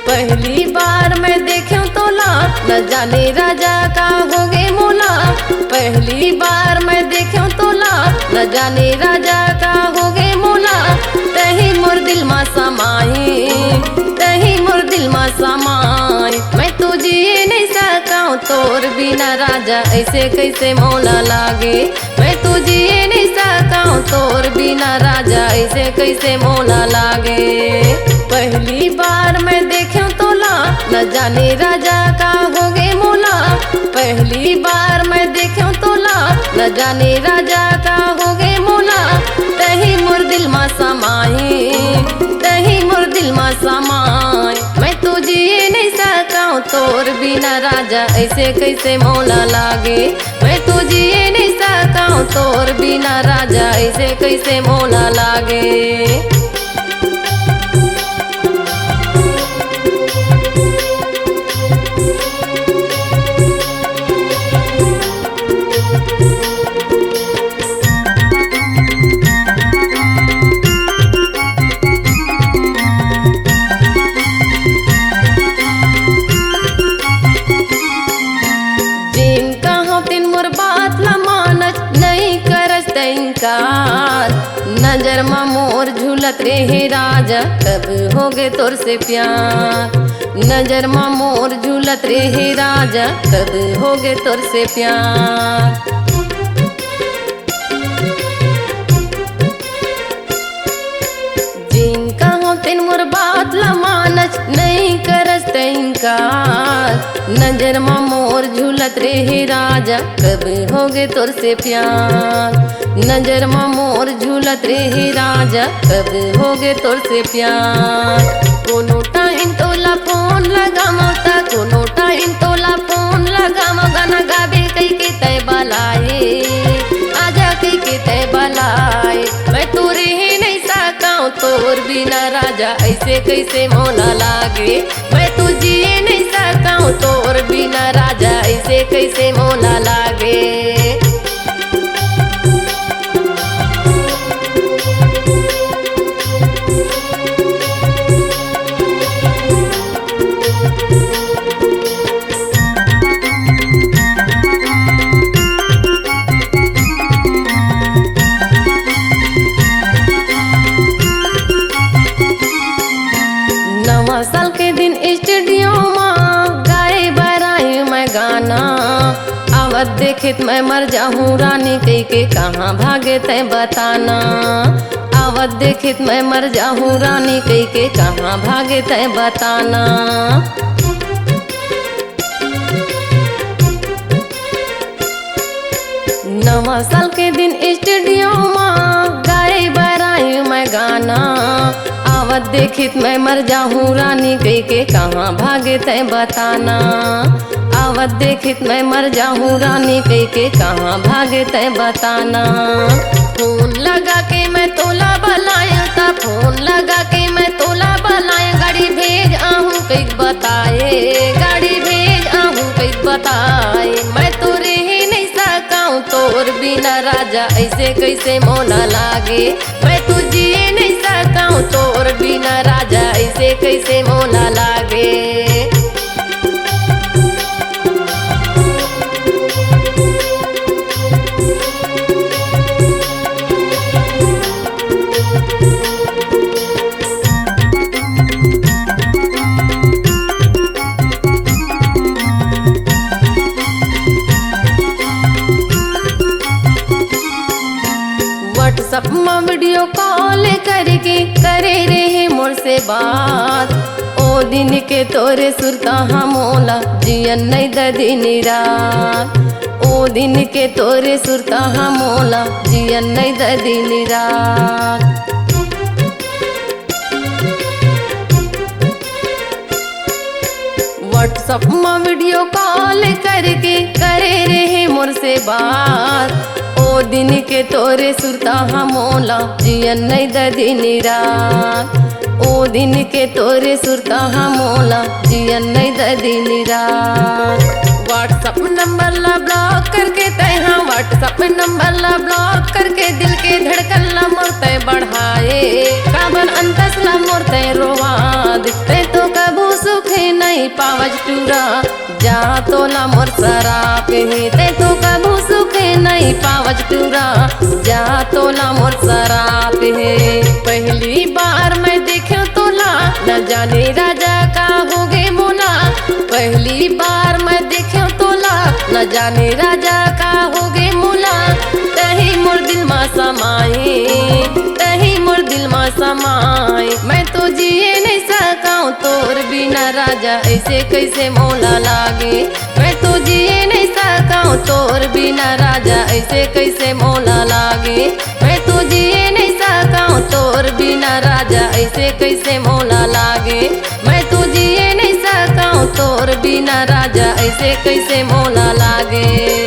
पहली बार मैं देखूं तोला, न जाने राजा का होगे मोला। पहली बार मैं देखूं तोला, न जाने राजा का होगे मोला। तही मोर दिल मा समाई, तही मोर दिल मा समाई। मैं तो जिए नहीं सकाऊं तोर बिना राजा, ऐसे कैसे मोला लागे। मैं तो जिए नहीं सकाऊं तोर बिना राजा, ऐसे कैसे मोला लागे। पहली बार मैं देखूं तोला, न जाने राजा का होगे मोला। पहली बार मैं देखूं तोला, न जाने राजा का होगे मोला। तही मोर दिल मा समाई, तही मोर दिल मा समाई। मैं तो जिए नहीं सकाऊं तोर बिना राजा, ऐसे कैसे मोला लागे। मैं तो जिए नहीं सकाऊं तोर बिना राजा, ऐसे कैसे मोला लागे। नजर मा मोर झूलत रहे राजा, कब होगे तोर से प्यार। नजर मा मोर झूलत रहे राजा, कब होगे तोर से प्यार। जिनका हो तिन मोर बात ला मानच, नहीं करस तइंकार। नजर मा मोर झूलत रहे राजा, कब होगे तोर से प्यार। नजर मा मोर झूलत रहे राजा, कब होगे तोर से प्यार। कोनो टाइम तोला फोन लगामता, कोनो टाइम तोला फोन लगाम। गाना गावे कई के तय बलाए, आजा कई के तय बलाए। मैं तो रह नहीं सकाऊं तोर बिना राजा, ऐसे कैसे मोला लागे। मैं तो जिए नहीं सकाऊं तोर बिना राजा, ऐसे कैसे मोला लागे। नवा साल के दिन स्टूडियो में गाए बराए मैं गाना। आवत देखित मैं मर जाऊं रानी, कई के कहाँ भागे तय बताना। आवत देखित मैं मर जाऊं रानी, कई के कहाँ भागे तय बताना। नवा साल के दिन स्टूडियो में गाए बराए मैं गाना। आवत देखित मैं मर जाऊं रानी, कई के कहाँ भागे तय बताना। आवत देखित मैं मर जाऊं रानी, कई के कहाँ भागे तय बताना। फोन लगा के मैं तोला बलाया था, फोन लगा के मैं तोला बलाया। गाड़ी भेज आहूं कई बताए, गाड़ी भेज आहूं कई बताए। मैं तो रह नहीं सकाऊं तोर बिना राजा, ऐसे कैसे मोला लागे। मैं तो जिए नहीं सकाऊं तोर बिना राजा, ऐसे कैसे मोला लागे। व्हाट्सएप में वीडियो कॉल करके करे रहे मोर से बात। ओ दिन के तोरे सुरता हमोला, जियन नहीं दिन रात। ओ दिन के तोरे सुरता हमोला, जियन नहीं दिन रात। व्हाट्सएप में वीडियो कॉल करके करे रहे मोर से बात। ओ ओ दिन के तोरे सुरता हमोला जियन नहीं दिन रात। ओ दिन के तोरे सुरता हमोला जियन नहीं दिन रात। व्हाट्सअप नंबर ला ब्लॉक करके तैहा व्हाट्सअप नंबर ला ब्लॉक करके दिल के धड़कन ला मोरते बढ़ाए। काबन अंतस ला मोरते रोवा दिखते तो कबू सुखे नहीं पावज टूरा जा तो ला मोर सराप हे ते तो कबू सुखे नहीं पावज टूरा जा तो ला मोर सराप हे। पहली बार मैं देखूं तो ला न जाने राजा का हो गे मोला। पहली बार मैं देखूं तो ला न जाने राजा का हो गे मोला। तही मोर दिल मा समाए तही मोर दिल मा समाए। मैं तो जिए नहीं सकाऊं तोर बिना राजा ऐसे कैसे मोला लागे। मैं तो जिए नहीं सकाऊं तोर बिना राजा ऐसे कैसे मोला लागे। मैं तो जिए नहीं सकाऊं तोर बिना राजा ऐसे कैसे मोला लागे। मैं तो जिए नहीं सकाऊं तोर बिना राजा ऐसे कैसे मोला लागे।